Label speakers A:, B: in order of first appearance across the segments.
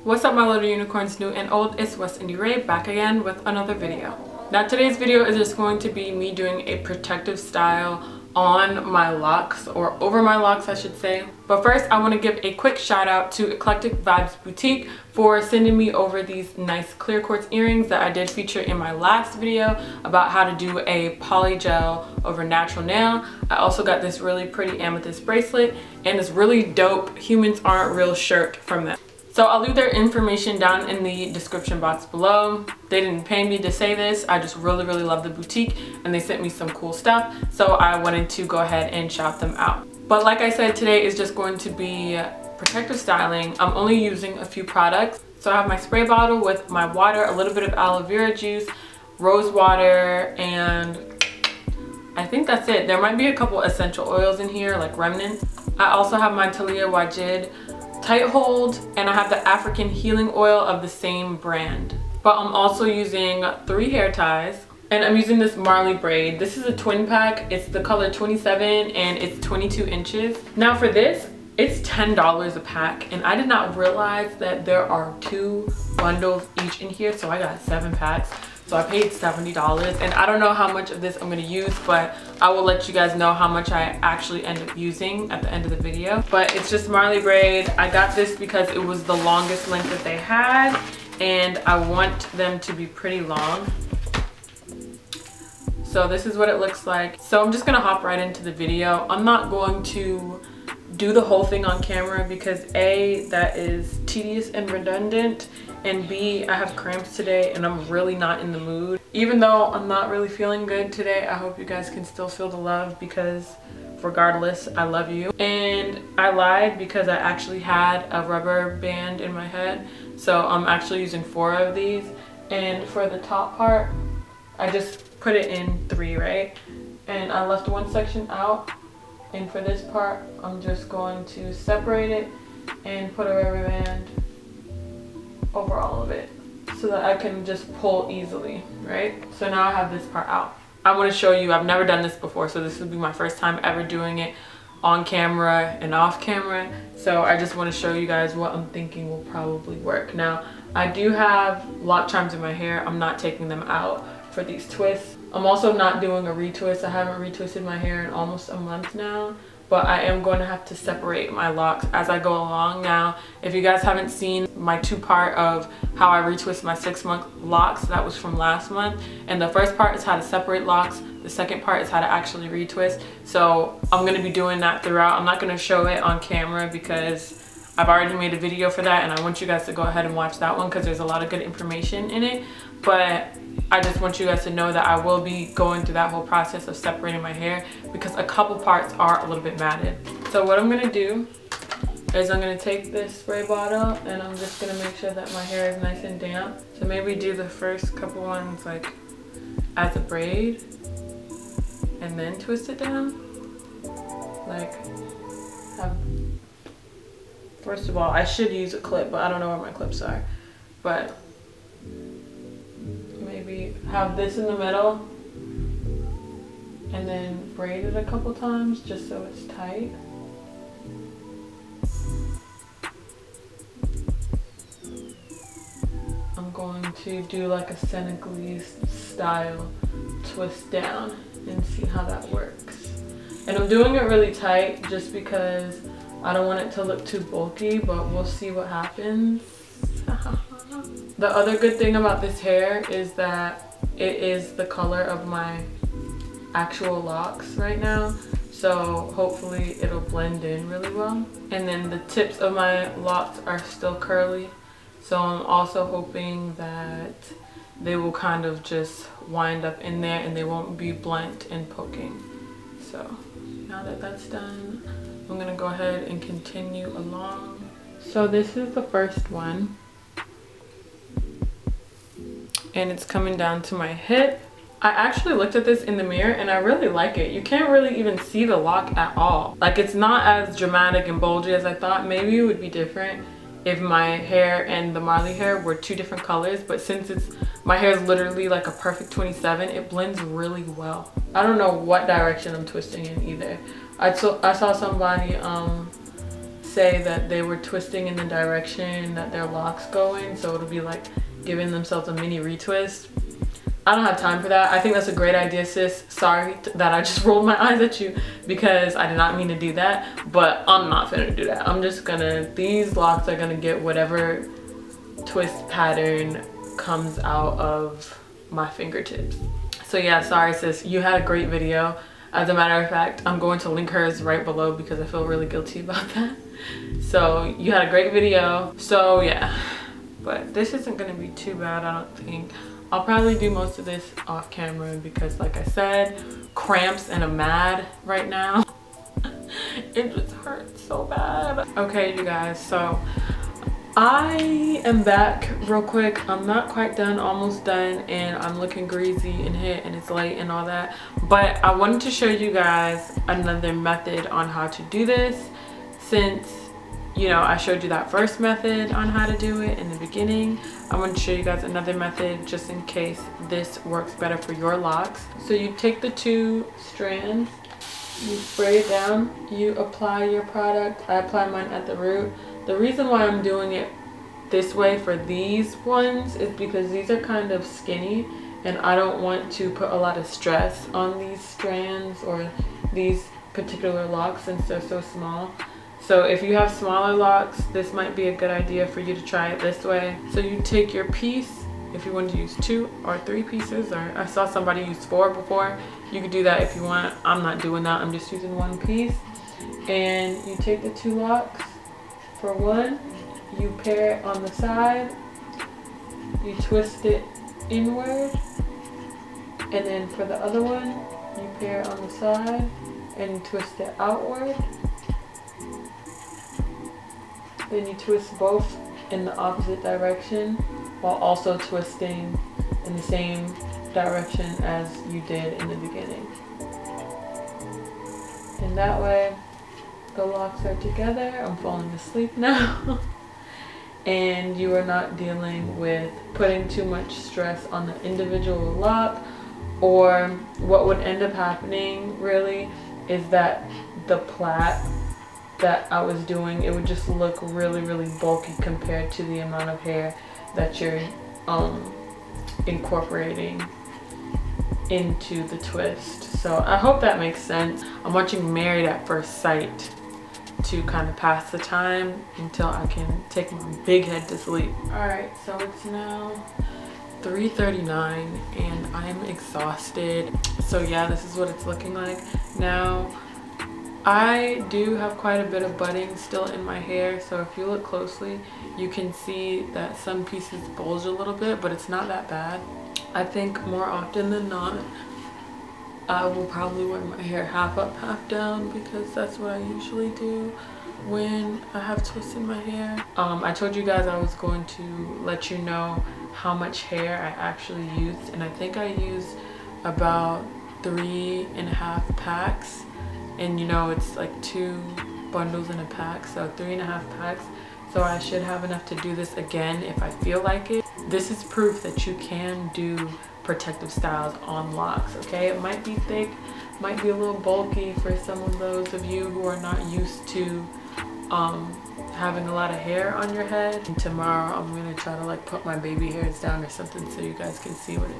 A: What's up my little unicorns, new and old? It's West Indie Ray back again with another video. Now today's video is just going to be me doing a protective style on my locks, or over my locks I should say. But first I want to give a quick shout out to Eclectic Vibes Boutique for sending me over these nice clear quartz earrings that I did feature in my last video about how to do a poly gel over natural nail. I also got this really pretty amethyst bracelet and this really dope Humans Aren't Real shirt from them. So I'll leave their information down in the description box below. They didn't pay me to say this. I just really love the boutique and they sent me some cool stuff. So I wanted to go ahead and shout them out. But like I said, today is just going to be protective styling. I'm only using a few products. So I have my spray bottle with my water, a little bit of aloe vera juice, rose water, and I think that's it. There might be a couple essential oils in here like remnants. I also have my Talia Wajid tight hold, and I have the African healing oil of the same brand. But I'm also using 3 hair ties, and I'm using this Marley braid. This is a twin pack. It's the color 27 and it's 22 inches. Now for this, it's $10 a pack, and I did not realize that there are 2 bundles each in here, so I got 7 packs. So I paid $70, and I don't know how much of this I'm going to use, but I will let you guys know how much I actually end up using at the end of the video. But it's just Marley braid. I got this because it was the longest length that they had, and I want them to be pretty long. So this is what it looks like. So I'm just going to hop right into the video. I'm not going to do the whole thing on camera because A, that is tedious and redundant, and B, I have cramps today and I'm really not in the mood. Even though I'm not really feeling good today, I hope you guys can still feel the love, because regardless, I love you. And I lied because I actually had a rubber band in my head, so I'm actually using 4 of these. And for the top part, I just put it in 3, right? And I left one section out. And for this part, I'm just going to separate it and put a rubber band over all of it so that I can just pull easily, right? So now I have this part out. I want to show you, I've never done this before, so this will be my first time ever doing it on camera and off camera. So I just want to show you guys what I'm thinking will probably work. Now, I do have lock charms in my hair. I'm not taking them out for these twists. I'm also not doing a retwist. I haven't retwisted my hair in almost a month now, but I am going to have to separate my locks as I go along. Now, if you guys haven't seen my 2-part of how I retwist my 6-month locks, that was from last month. And the first part is how to separate locks. The second part is how to actually retwist. So I'm going to be doing that throughout. I'm not going to show it on camera because I've already made a video for that, and I want you guys to go ahead and watch that one because there's a lot of good information in it. But I just want you guys to know that I will be going through that whole process of separating my hair because a couple parts are a little bit matted. So what I'm going to do is I'm going to take this spray bottle and I'm just going to make sure that my hair is nice and damp. So maybe do the first couple ones like as a braid and then twist it down. Like, first of all, I should use a clip, but I don't know where my clips are. But maybe have this in the middle and then braid it a couple times just so it's tight. I'm going to do like a Senegalese style twist down and see how that works. And I'm doing it really tight just because I don't want it to look too bulky, but we'll see what happens. The other good thing about this hair is that it is the color of my actual locks right now, so hopefully it'll blend in really well. And then the tips of my locks are still curly, so I'm also hoping that they will kind of just wind up in there and they won't be blunt and poking. So now that that's done, I'm gonna go ahead and continue along. So this is the first one, and it's coming down to my hip. I actually looked at this in the mirror and I really like it. You can't really even see the lock at all. Like, it's not as dramatic and bulgy as I thought. Maybe it would be different if my hair and the Marley hair were 2 different colors, but since my hair is literally like a perfect 27, it blends really well. I don't know what direction I'm twisting in either. I saw somebody say that they were twisting in the direction that their locks go in, so it'll be like giving themselves a mini retwist. I don't have time for that. I think that's a great idea, sis. Sorry that I just rolled my eyes at you because I did not mean to do that, but I'm not gonna do that. I'm just gonna, these locks are gonna get whatever twist pattern comes out of my fingertips. So yeah, sorry sis, you had a great video. As a matter of fact, I'm going to link hers right below because I feel really guilty about that. So you had a great video. So yeah, but this isn't gonna be too bad, I don't think. I'll probably do most of this off camera because like I said, cramps and I'm mad right now. It just hurts so bad. Okay, you guys, so I am back real quick. I'm not quite done, almost done, and I'm looking greasy and hit and it's late and all that. But I wanted to show you guys another method on how to do this, since you know I showed you that first method on how to do it in the beginning. I want to show you guys another method just in case this works better for your locks. So you take the 2 strands, you spray it down, you apply your product. I apply mine at the root. The reason why I'm doing it this way for these ones is because these are kind of skinny and I don't want to put a lot of stress on these strands or these particular locks since they're so small. So if you have smaller locks, this might be a good idea for you to try it this way. So you take your piece, if you want to use 2 or 3 pieces, or I saw somebody use 4 before. You could do that if you want. I'm not doing that, I'm just using 1 piece. And you take the 2 locks. For one, you pair it on the side, you twist it inward, and then for the other one, you pair it on the side and twist it outward. Then you twist both in the opposite direction while also twisting in the same direction as you did in the beginning. And that way the locks are together. I'm falling asleep now. And you are not dealing with putting too much stress on the individual lock, or what would end up happening really is that the plait that I was doing, it would just look really bulky compared to the amount of hair that you're incorporating into the twist. So I hope that makes sense. I'm watching Married at First Sight to kind of pass the time until I can take my big head to sleep. Alright, so it's now 3:39 and I'm exhausted. So yeah, this is what it's looking like. Now, I do have quite a bit of budding still in my hair, so if you look closely, you can see that some pieces bulge a little bit, but it's not that bad. I think more often than not, I will probably wear my hair half up, half down, because that's what I usually do when I have twists in my hair. I told you guys I was going to let you know how much hair I actually used, and I think I used about 3.5 packs. And you know, it's like 2 bundles in a pack, so 3.5 packs. So I should have enough to do this again if I feel like it. This is proof that you can do protective styles on locks, okay? It might be thick, might be a little bulky for some of those of you who are not used to having a lot of hair on your head. And tomorrow I'm gonna try to like put my baby hairs down or something so you guys can see what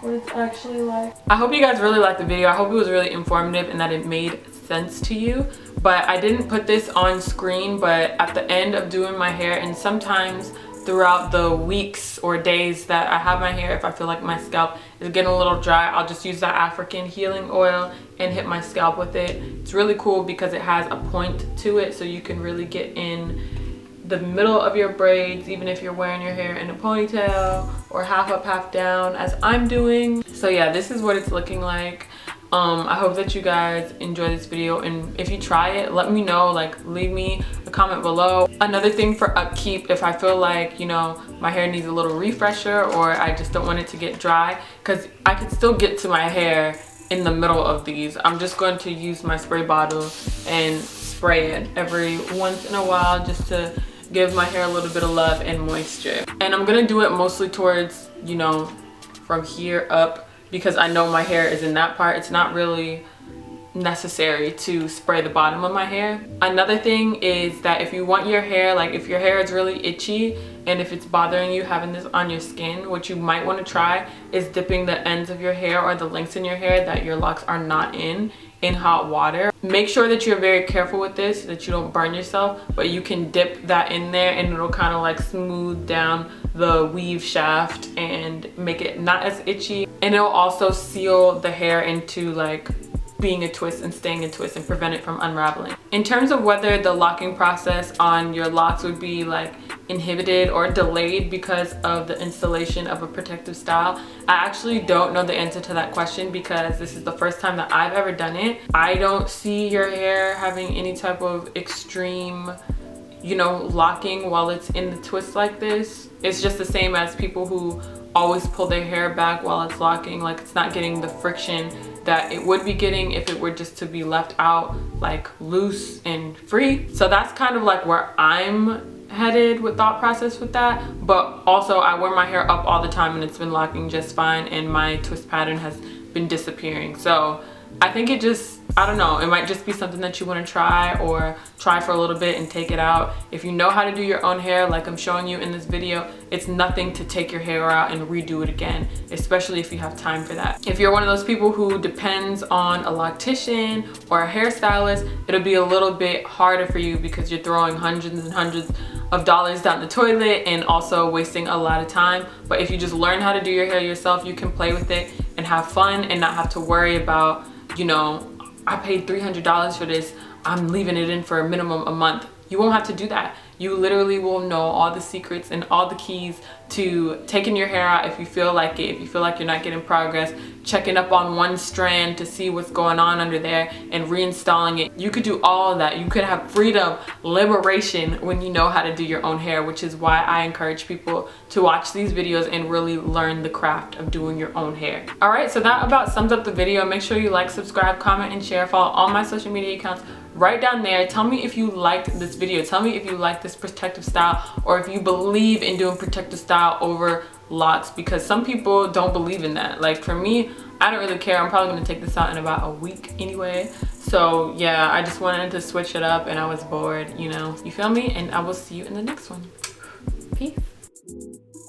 A: it's actually like. I hope you guys really liked the video. I hope it was really informative and that it made sense to you. But I didn't put this on screen, but at the end of doing my hair, and sometimes throughout the weeks or days that I have my hair, if I feel like my scalp is getting a little dry, I'll just use that African healing oil and hit my scalp with it. It's really cool because it has a point to it, so you can really get in the middle of your braids, even if you're wearing your hair in a ponytail or half up, half down, as I'm doing. So yeah, this is what it's looking like. I hope that you guys enjoy this video, and if you try it, let me know, like leave me a comment below. Another thing for upkeep, if I feel like, you know, my hair needs a little refresher or I just don't want it to get dry, because I can still get to my hair in the middle of these. I'm just going to use my spray bottle and spray it every once in a while just to give my hair a little bit of love and moisture. And I'm gonna do it mostly towards, you know, from here up, because I know my hair is in that part. It's not really necessary to spray the bottom of my hair. Another thing is that if you want your hair, like if your hair is really itchy and if it's bothering you having this on your skin, what you might want to try is dipping the ends of your hair or the lengths in your hair that your locks are not in hot water. Make sure that you're very careful with this so that you don't burn yourself, but you can dip that in there and it'll kind of like smooth down the weave shaft and make it not as itchy, and it'll also seal the hair into like being a twist and staying a twist and prevent it from unraveling. In terms of whether the locking process on your locks would be like inhibited or delayed because of the installation of a protective style, I actually don't know the answer to that question because this is the first time that I've ever done it. I don't see your hair having any type of extreme, you know, locking while it's in the twist like this. It's just the same as people who always pull their hair back while it's locking. Like, it's not getting the friction that it would be getting if it were just to be left out like loose and free. So that's kind of like where I'm headed with thought process with that. But also I wear my hair up all the time and it's been locking just fine and my twist pattern has been disappearing. So I think it just, I don't know, it might just be something that you want to try, or try for a little bit and take it out. If you know how to do your own hair like I'm showing you in this video, it's nothing to take your hair out and redo it again, especially if you have time for that. If you're one of those people who depends on a loctician or a hairstylist, it'll be a little bit harder for you because you're throwing hundreds and hundreds of dollars down the toilet and also wasting a lot of time. But if you just learn how to do your hair yourself, you can play with it and have fun and not have to worry about, you know, I paid $300 for this, I'm leaving it in for a minimum a month. You won't have to do that. You literally will know all the secrets and all the keys to taking your hair out if you feel like it, if you feel like you're not getting progress, checking up on one strand to see what's going on under there and reinstalling it. You could do all of that. You could have freedom, liberation when you know how to do your own hair, which is why I encourage people to watch these videos and really learn the craft of doing your own hair. All right, so that about sums up the video. Make sure you like, subscribe, comment, and share. Follow all my social media accounts right down there. Tell me if you liked this video. Tell me if you like this protective style, or if you believe in doing protective style over locks, because some people don't believe in that. Like for me, I don't really care. I'm probably gonna take this out in about a week anyway. So yeah, I just wanted to switch it up and I was bored, you know. You feel me? And I will see you in the next one. Peace.